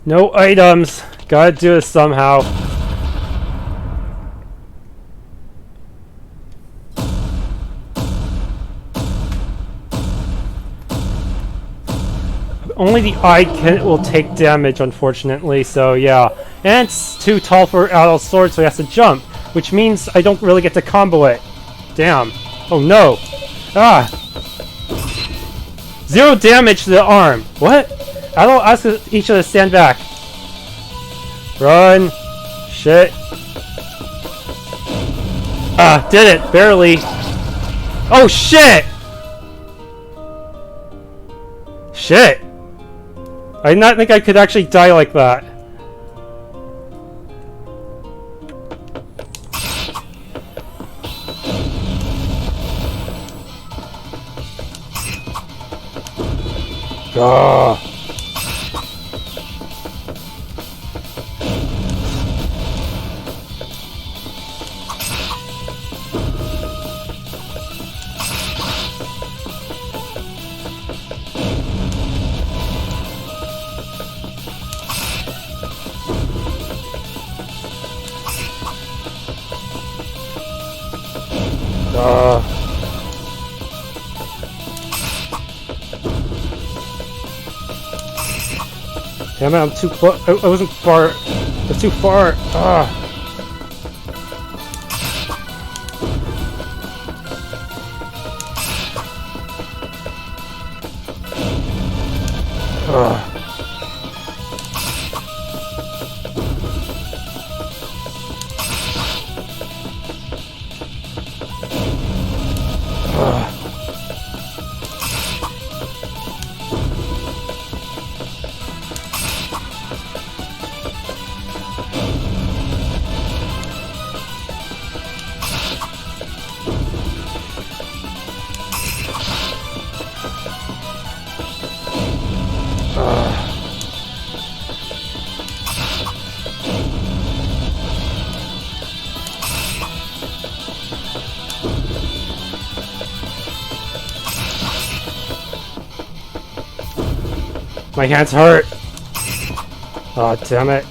No items. Gotta do this somehow. Only the eye will take damage, unfortunately, so yeah. And it's too tall for Adol's sword, so he has to jump, which means I don't really get to combo it. Damn. Oh no. Ah. 0 damage to the arm. What? Adol asks each other to stand back. Run. Shit. Ah, did it. Barely. Oh shit! Shit. I did not think I could actually die like that. Ah. Damn it, I'm too close. I wasn't far. I was too far. Ah. My hands hurt. Oh, damn it.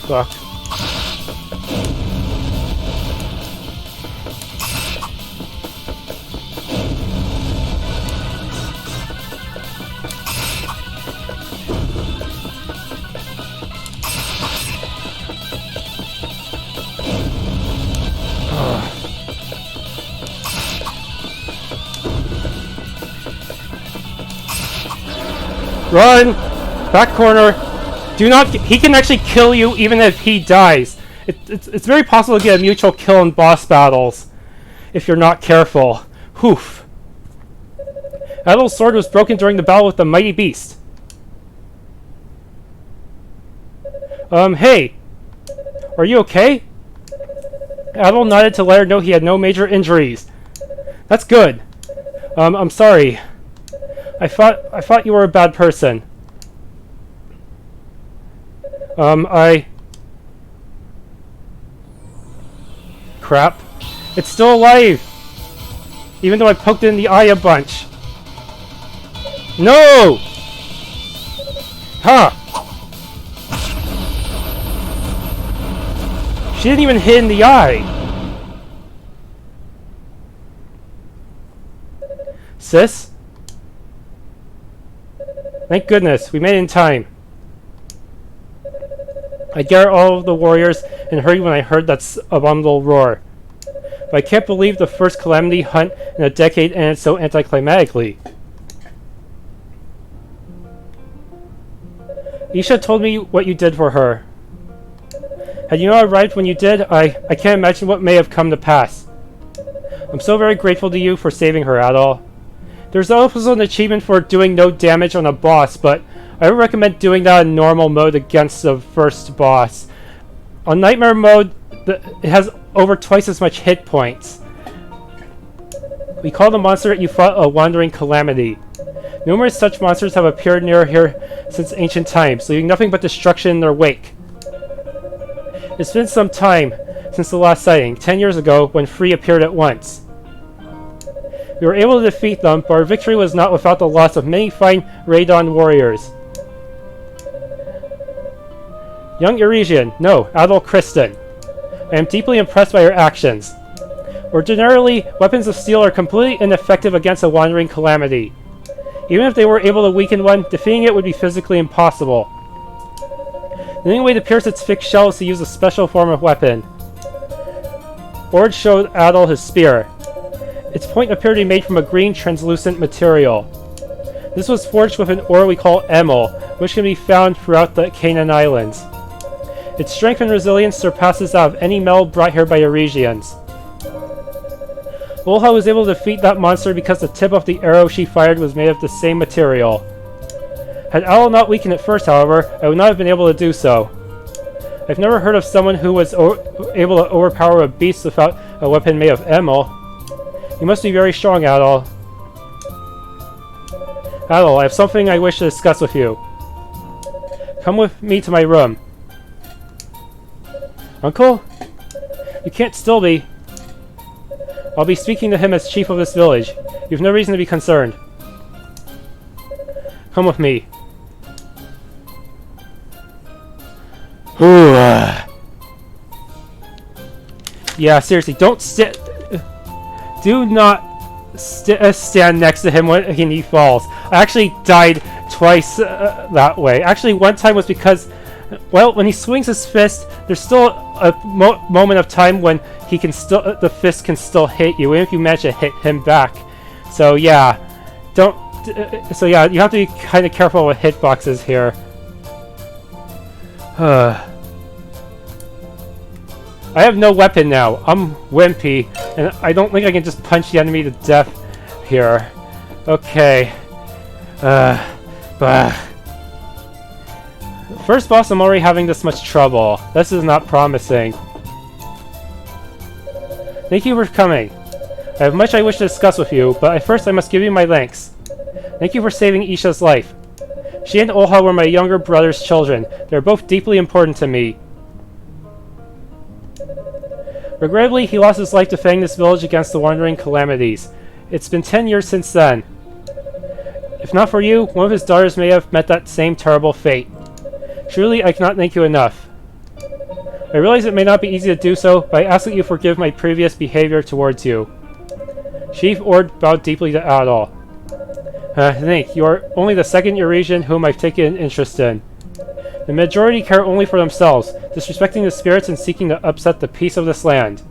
Fuck. Run! Back corner! Do not. He can actually kill you even if he dies. It's very possible to get a mutual kill in boss battles if you're not careful. Hoof. Adol's sword was broken during the battle with the mighty beast. Hey! Are you okay? Adol nodded to let her know he had no major injuries. That's good. I'm sorry. I thought you were a bad person. Crap. It's still alive! Even though I poked it in the eye a bunch. No! Huh! She didn't even hit in the eye! Sis? Thank goodness, we made it in time. I gathered all of the warriors and hurried when I heard that abominable roar. But I can't believe the first Calamity hunt in a decade ended so anticlimactically. Isha told me what you did for her. Had you not arrived when you did, I can't imagine what may have come to pass. I'm so very grateful to you for saving her, Adol. There's also an achievement for doing no damage on a boss, but I would recommend doing that in normal mode against the first boss. On Nightmare mode, it has over twice as much hit points. We call the monster you fought a wandering Calamity. Numerous such monsters have appeared near here since ancient times, leaving nothing but destruction in their wake. It's been some time since the last sighting, 10 years ago when Free appeared at once. We were able to defeat them, but our victory was not without the loss of many fine Radon warriors. Young Eurasian, no, Adol Christin. I am deeply impressed by your actions. Ordinarily, weapons of steel are completely ineffective against a wandering Calamity. Even if they were able to weaken one, defeating it would be physically impossible. The only way to pierce its thick shell is to use a special form of weapon. Ord showed Adol his spear. Its point appeared to be made from a green translucent material. This was forged with an ore we call emel, which can be found throughout the Canaan Islands. Its strength and resilience surpasses that of any metal brought here by Eurasians. Olha was able to defeat that monster because the tip of the arrow she fired was made of the same material. Had Adol not weakened it first, however, I would not have been able to do so. I've never heard of someone who was able to overpower a beast without a weapon made of emel. You must be very strong, Adol. Adol, I have something I wish to discuss with you. Come with me to my room. Uncle? You can't still be. I'll be speaking to him as chief of this village. You've no reason to be concerned. Come with me. Yeah, seriously, don't sit. Do not stand next to him when he falls. I actually died twice that way. Actually, one time was because, well, when he swings his fist, there's still a moment of time when he can still, the fist can still hit you, even if you manage to hit him back. So yeah, don't. So yeah, you have to be kind of careful with hitboxes here. I have no weapon now. I'm wimpy, and I don't think I can just punch the enemy to death here. Okay. First boss, I'm already having this much trouble. This is not promising. Thank you for coming. I have much I wish to discuss with you, but first I must give you my thanks. Thank you for saving Isha's life. She and Olha were my younger brother's children. They are both deeply important to me. Regrettably, he lost his life defending this village against the wandering calamities. It's been 10 years since then. If not for you, one of his daughters may have met that same terrible fate. Truly, I cannot thank you enough. I realize it may not be easy to do so, but I ask that you forgive my previous behavior towards you. Chief Ord bowed deeply to Adol. Think, you are only the second Eurasian whom I've taken an interest in. The majority care only for themselves, disrespecting the spirits and seeking to upset the peace of this land.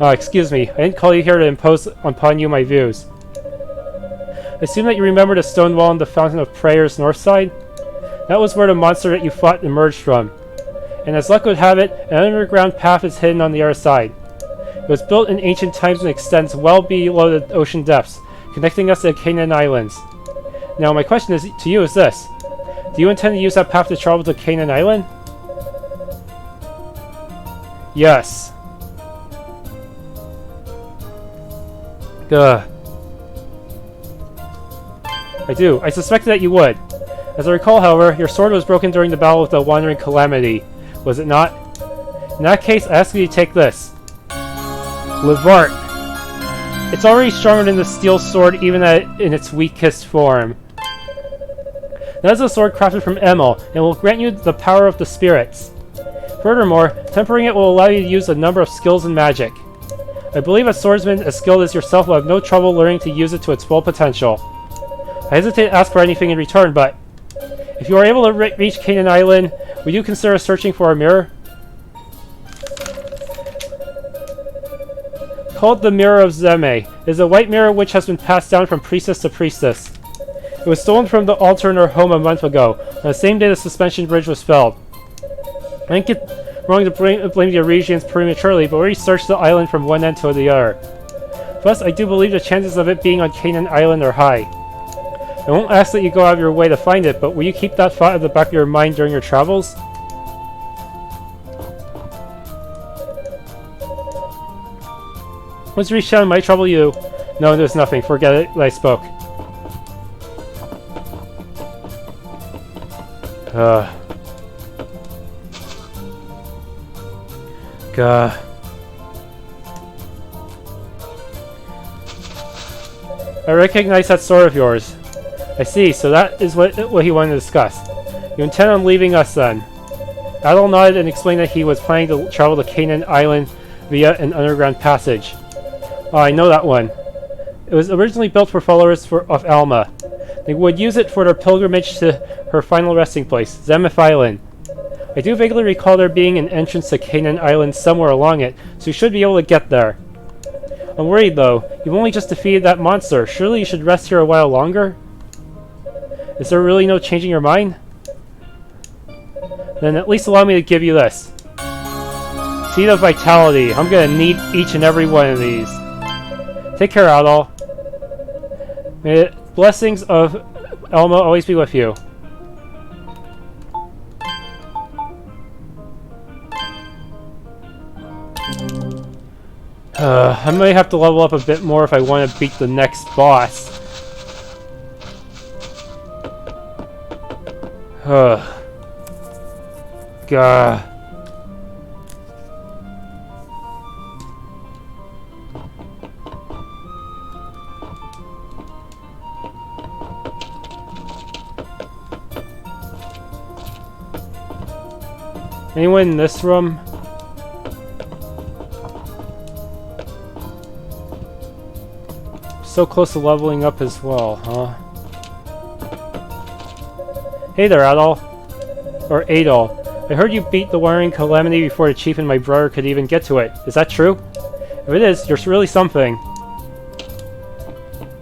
Excuse me, I didn't call you here to impose upon you my views. I assume that you remember the stone wall in the Fountain of Prayers north side? That was where the monster that you fought emerged from. And as luck would have it, an underground path is hidden on the other side. It was built in ancient times and extends well below the ocean depths, connecting us to the Canaan Islands. Now my question to you is this. Do you intend to use that path to travel to Canaan Island? Yes. Ugh. I do. I suspected that you would. As I recall, however, your sword was broken during the battle with the Wandering Calamity. Was it not? In that case, I ask you to take this. Levart. It's already stronger than the steel sword even in its weakest form. That is a sword crafted from emel, and will grant you the power of the spirits. Furthermore, tempering it will allow you to use a number of skills in magic. I believe a swordsman as skilled as yourself will have no trouble learning to use it to its full potential. I hesitate to ask for anything in return, but if you are able to reach Canaan Island, would you consider searching for a mirror? Called the Mirror of Zeme. It is a white mirror which has been passed down from priestess to priestess. It was stolen from the altar in her home a month ago, on the same day the suspension bridge was felled. I think it's wrong to blame the Eurasians prematurely, but we researched the island from one end to the other. Plus, I do believe the chances of it being on Canaan Island are high. I won't ask that you go out of your way to find it, but will you keep that thought at the back of your mind during your travels? Once you reach town, it might trouble you. No, there's nothing. Forget it. I spoke. Gah. I recognize that sword of yours. I see, so that is what he wanted to discuss. You intend on leaving us then? Adol nodded and explained that he was planning to travel to Canaan Island via an underground passage. Oh, I know that one. It was originally built for followers of Alma. They would use it for their pilgrimage to her final resting place, Zemeth Island. I do vaguely recall there being an entrance to Canaan Island somewhere along it, so you should be able to get there. I'm worried though. You've only just defeated that monster. Surely you should rest here a while longer? Is there really no changing your mind? Then at least allow me to give you this. Seed of Vitality. I'm gonna need each and every one of these. Take care, Adol. May the blessings of Alma always be with you. I might have to level up a bit more if I want to beat the next boss. Gah. Anyone in this room? So close to leveling up as well, huh? Hey there, Adol. Or Adol. I heard you beat the wandering Calamity before the chief and my brother could even get to it. Is that true? If it is, you're really something.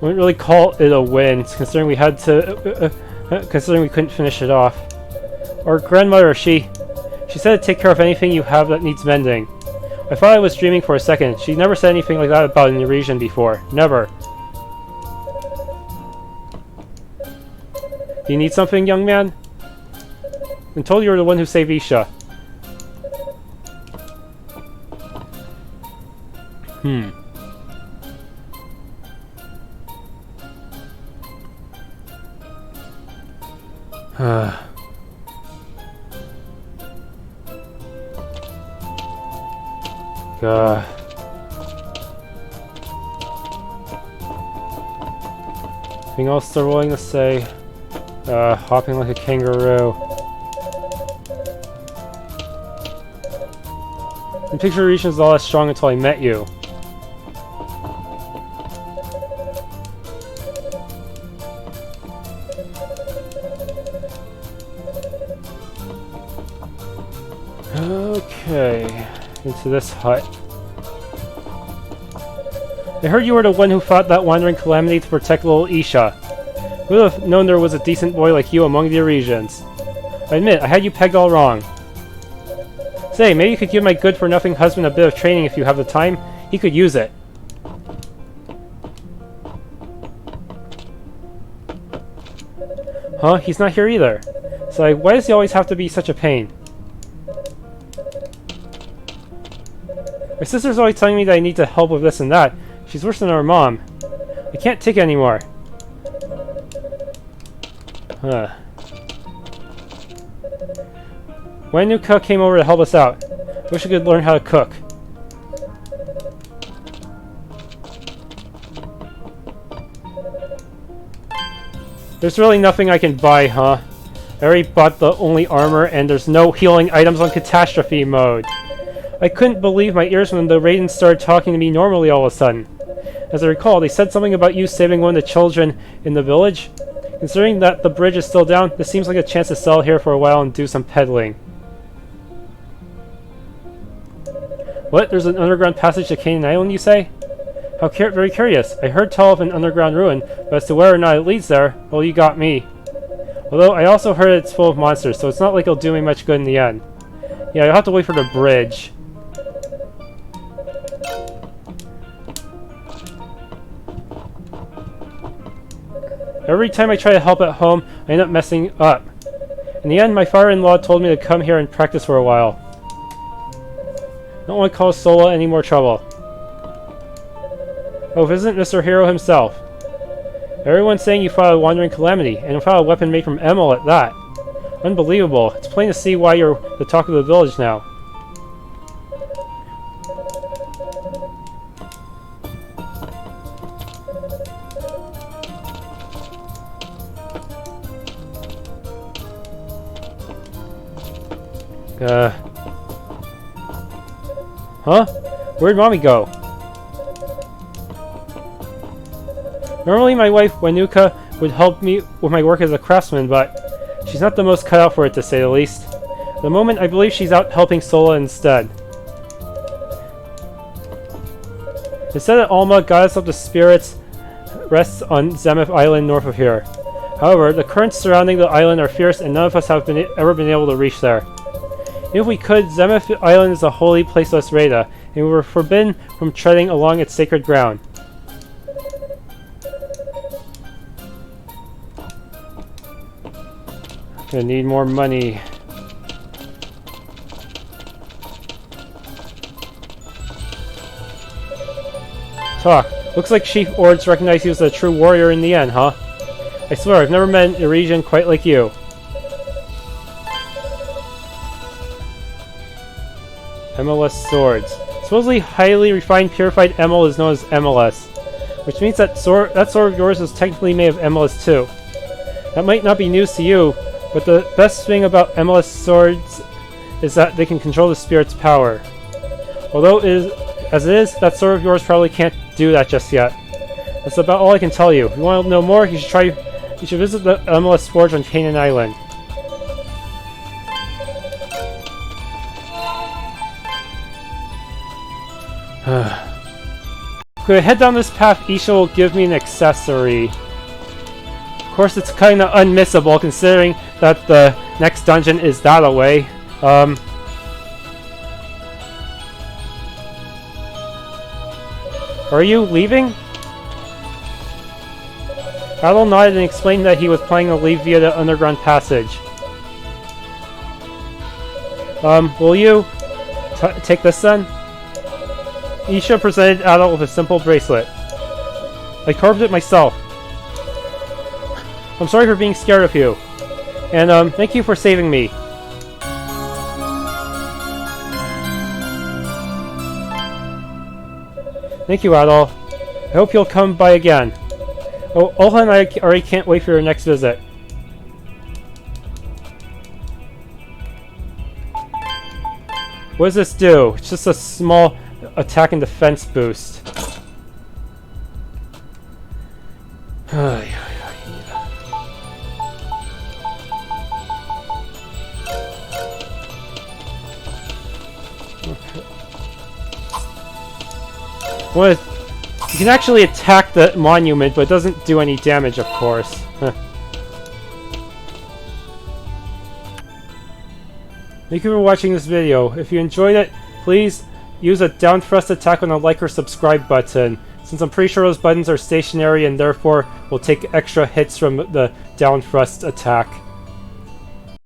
Wouldn't really call it a win, considering we had to... considering we couldn't finish it off. Our grandmother, she said to take care of anything you have that needs mending. I thought I was dreaming for a second. She never said anything like that about an region before. Never. Do you need something, young man? I'm told you were the one who saved Isha. God. Anything else they're willing to say? Hopping like a kangaroo. The picture region is all that strong until I met you. Okay, into this hut. I heard you were the one who fought that wandering Calamity to protect little Isha. Who would have known there was a decent boy like you among the Arisians? I admit, I had you pegged all wrong. Say, maybe you could give my good-for-nothing husband a bit of training if you have the time. He could use it. Huh? He's not here either. So why does he always have to be such a pain? My sister's always telling me that I need to help with this and that. She's worse than her mom. I can't take it anymore. When a new cook came over to help us out. Wish I could learn how to cook. There's really nothing I can buy, huh? I already bought the only armor and there's no healing items on Catastrophe mode. I couldn't believe my ears when the Raidens started talking to me normally all of a sudden. As I recall, they said something about you saving one of the children in the village. Considering that the bridge is still down, this seems like a chance to settle here for a while and do some peddling. What? There's an underground passage to Canaan Island, you say? How very curious. I heard tell of an underground ruin, but as to whether or not it leads there, well, you got me. Although, I also heard it's full of monsters, so it's not like it'll do me much good in the end. Yeah, you'll have to wait for the bridge. Every time I try to help at home, I end up messing up. In the end, my father-in-law told me to come here and practice for a while. Don't want to cause Sola any more trouble. Oh, if it isn't Mr. Hero himself. Everyone's saying you fought a wandering Calamity, and you fought a weapon made from Emil at that. Unbelievable. It's plain to see why you're the talk of the village now. Huh? Where'd Mommy go? Normally my wife, Wanuka, would help me with my work as a craftsman, but she's not the most cut out for it, to say the least. At the moment, I believe she's out helping Sola instead. It's said that Alma, goddess of the spirits, rests on Zemeth Island north of here. However, the currents surrounding the island are fierce and none of us have ever been able to reach there. If we could, Zemeth Island is a holy place to us Reda, and we were forbidden from treading along its sacred ground. Gonna need more money. Talk. Looks like Chief Ords recognized you as a true warrior in the end, huh? I swear, I've never met an Iresian quite like you. MLS swords. Supposedly highly refined purified emerald is known as MLS, which means that sword of yours is technically made of MLS too. That might not be news to you, but the best thing about MLS swords is that they can control the spirit's power. Although as it is, that sword of yours probably can't do that just yet. That's about all I can tell you. If you want to know more, you should visit the MLS Forge on Canaan Island. If I head down this path, Isha will give me an accessory. Of course, it's kinda unmissable considering that the next dungeon is that away. Are you leaving? Adol nodded and explained that he was planning to leave via the underground passage. Will you take this then? Isha presented Adol with a simple bracelet. I carved it myself. I'm sorry for being scared of you. And, thank you for saving me. Thank you, Adol. I hope you'll come by again. Oh, Olha and I already can't wait for your next visit. What does this do? It's just a small attack and defense boost. Well, you can actually attack the monument, but it doesn't do any damage, of course. Thank you for watching this video. If you enjoyed it, please use a down thrust attack on the like or subscribe button, since I'm pretty sure those buttons are stationary and therefore will take extra hits from the down thrust attack.